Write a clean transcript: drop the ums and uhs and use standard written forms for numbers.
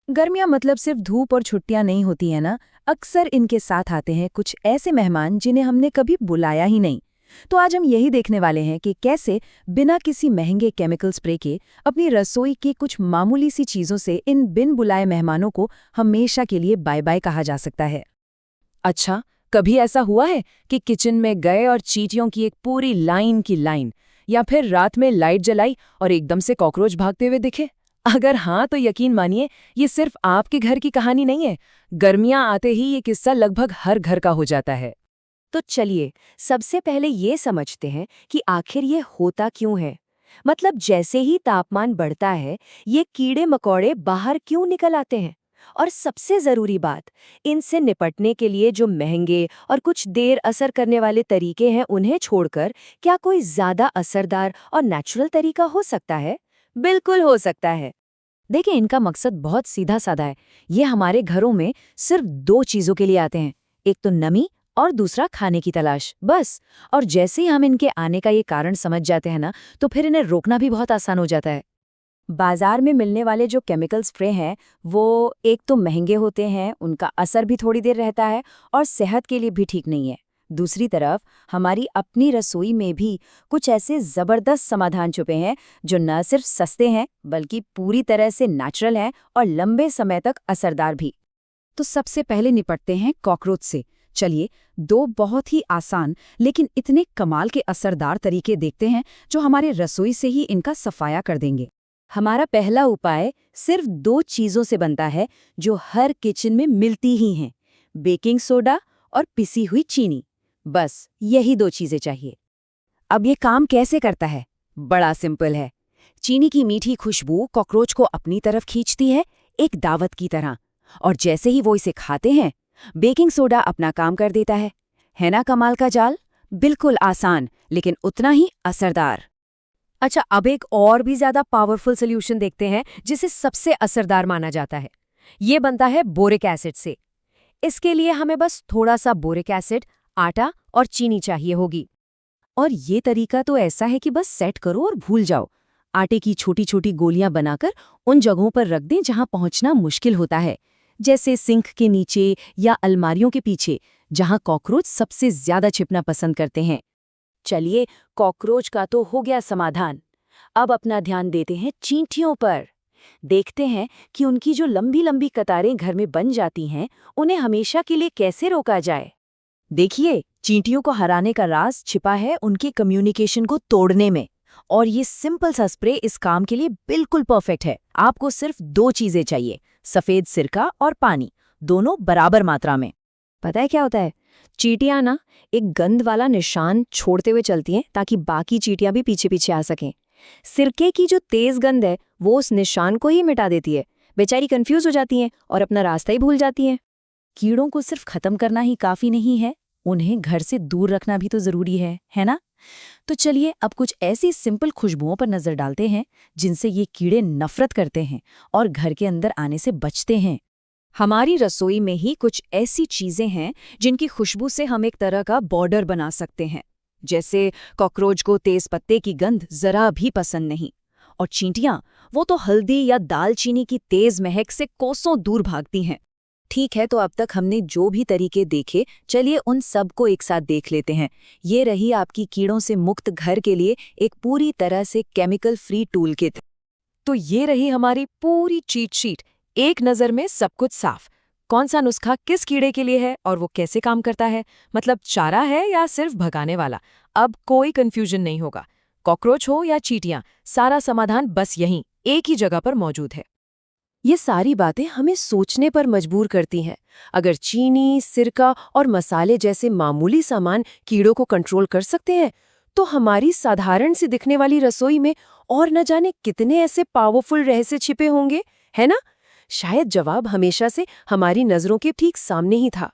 गर्मियाँ मतलब सिर्फ धूप और छुट्टियाँ नहीं होती है ना। अक्सर इनके साथ आते हैं कुछ ऐसे मेहमान जिन्हें हमने कभी बुलाया ही नहीं। तो आज हम यही देखने वाले हैं कि कैसे बिना किसी महंगे केमिकल स्प्रे के अपनी रसोई की कुछ मामूली सी चीज़ों से इन बिन बुलाए मेहमानों को हमेशा के लिए बाय बाय कहा जा सकता है। अच्छा, कभी ऐसा हुआ है कि किचन में गए और चींटियों की एक पूरी लाइन की लाइन, या फिर रात में लाइट जलाई और एकदम से कॉकरोच भागते हुए दिखे? अगर हाँ, तो यकीन मानिए, ये सिर्फ आपके घर की कहानी नहीं है। गर्मियां आते ही ये किस्सा लगभग हर घर का हो जाता है। तो चलिए, सबसे पहले ये समझते हैं कि आखिर ये होता क्यों है। मतलब जैसे ही तापमान बढ़ता है, ये कीड़े मकोड़े बाहर क्यों निकल आते हैं। और सबसे जरूरी बात, इनसे निपटने के लिए जो महंगे और कुछ देर असर करने वाले तरीके हैं, उन्हें छोड़कर क्या कोई ज्यादा असरदार और नेचुरल तरीका हो सकता है? बिल्कुल हो सकता है। देखिए, इनका मकसद बहुत सीधा साधा है। ये हमारे घरों में सिर्फ दो चीज़ों के लिए आते हैं, एक तो नमी और दूसरा खाने की तलाश, बस। और जैसे ही हम इनके आने का ये कारण समझ जाते हैं ना, तो फिर इन्हें रोकना भी बहुत आसान हो जाता है। बाजार में मिलने वाले जो केमिकल स्प्रे हैं, वो एक तो महंगे होते हैं, उनका असर भी थोड़ी देर रहता है और सेहत के लिए भी ठीक नहीं है। दूसरी तरफ हमारी अपनी रसोई में भी कुछ ऐसे जबरदस्त समाधान छुपे हैं जो न सिर्फ सस्ते हैं बल्कि पूरी तरह से नेचुरल हैं और लंबे समय तक असरदार भी। तो सबसे पहले निपटते हैं कॉकरोच से। चलिए, दो बहुत ही आसान लेकिन इतने कमाल के असरदार तरीके देखते हैं जो हमारे रसोई से ही इनका सफाया कर देंगे। हमारा पहला उपाय सिर्फ दो चीज़ों से बनता है जो हर किचन में मिलती ही हैं, बेकिंग सोडा और पिसी हुई चीनी। बस यही दो चीज़ें चाहिए। अब ये काम कैसे करता है? बड़ा सिंपल है। चीनी की मीठी खुशबू कॉकरोच को अपनी तरफ खींचती है, एक दावत की तरह। और जैसे ही वो इसे खाते हैं, बेकिंग सोडा अपना काम कर देता है ना कमाल का जाल? बिल्कुल आसान, लेकिन उतना ही असरदार। अच्छा, अब एक और भी ज्यादा पावरफुल सोल्यूशन देखते हैं जिसे सबसे असरदार माना जाता है। ये बनता है बोरिक एसिड से। इसके लिए हमें बस थोड़ा सा बोरिक एसिड, आटा और चीनी चाहिए होगी। और ये तरीका तो ऐसा है कि बस सेट करो और भूल जाओ। आटे की छोटी छोटी गोलियां बनाकर उन जगहों पर रख दें जहां पहुंचना मुश्किल होता है, जैसे सिंक के नीचे या अलमारियों के पीछे, जहां कॉकरोच सबसे ज्यादा छिपना पसंद करते हैं। चलिए, कॉकरोच का तो हो गया समाधान। अब अपना ध्यान देते हैं चींटियों पर। देखते हैं कि उनकी जो लंबी लंबी कतारें घर में बन जाती हैं, उन्हें हमेशा के लिए कैसे रोका जाए। देखिए, चींटियों को हराने का राज छिपा है उनके कम्युनिकेशन को तोड़ने में। और ये सिंपल सा स्प्रे इस काम के लिए बिल्कुल परफेक्ट है। आपको सिर्फ दो चीजें चाहिए, सफेद सिरका और पानी, दोनों बराबर मात्रा में। पता है क्या होता है? चींटियां ना एक गंध वाला निशान छोड़ते हुए चलती हैं ताकि बाकी चींटियां भी पीछे पीछे आ सकें। सिरके की जो तेज गंध है वो उस निशान को ही मिटा देती है। बेचारी कंफ्यूज हो जाती हैं और अपना रास्ता ही भूल जाती हैं। कीड़ों को सिर्फ खत्म करना ही काफी नहीं है, उन्हें घर से दूर रखना भी तो जरूरी है ना? तो चलिए, अब कुछ ऐसी सिंपल खुशबुओं पर नजर डालते हैं जिनसे ये कीड़े नफरत करते हैं और घर के अंदर आने से बचते हैं। हमारी रसोई में ही कुछ ऐसी चीजें हैं जिनकी खुशबू से हम एक तरह का बॉर्डर बना सकते हैं। जैसे कॉकरोच को तेज पत्ते की गंध जरा भी पसंद नहीं, और चींटियां, वो तो हल्दी या दालचीनी की तेज महक से कोसों दूर भागती हैं। ठीक है, तो अब तक हमने जो भी तरीके देखे, चलिए उन सब को एक साथ देख लेते हैं। ये रही आपकी कीड़ों से मुक्त घर के लिए एक पूरी तरह से केमिकल फ्री टूल किट। तो ये रही हमारी पूरी चीट शीट। एक नज़र में सब कुछ साफ। कौन सा नुस्खा किस कीड़े के लिए है और वो कैसे काम करता है, मतलब चारा है या सिर्फ भगाने वाला। अब कोई कंफ्यूजन नहीं होगा। कॉकरोच हो या चींटियां, सारा समाधान बस यहीं एक ही जगह पर मौजूद है। ये सारी बातें हमें सोचने पर मजबूर करती हैं। अगर चीनी, सिरका और मसाले जैसे मामूली सामान कीड़ों को कंट्रोल कर सकते हैं, तो हमारी साधारण सी दिखने वाली रसोई में और न जाने कितने ऐसे पावरफुल रहस्य छिपे होंगे, है ना? शायद जवाब हमेशा से हमारी नजरों के ठीक सामने ही था।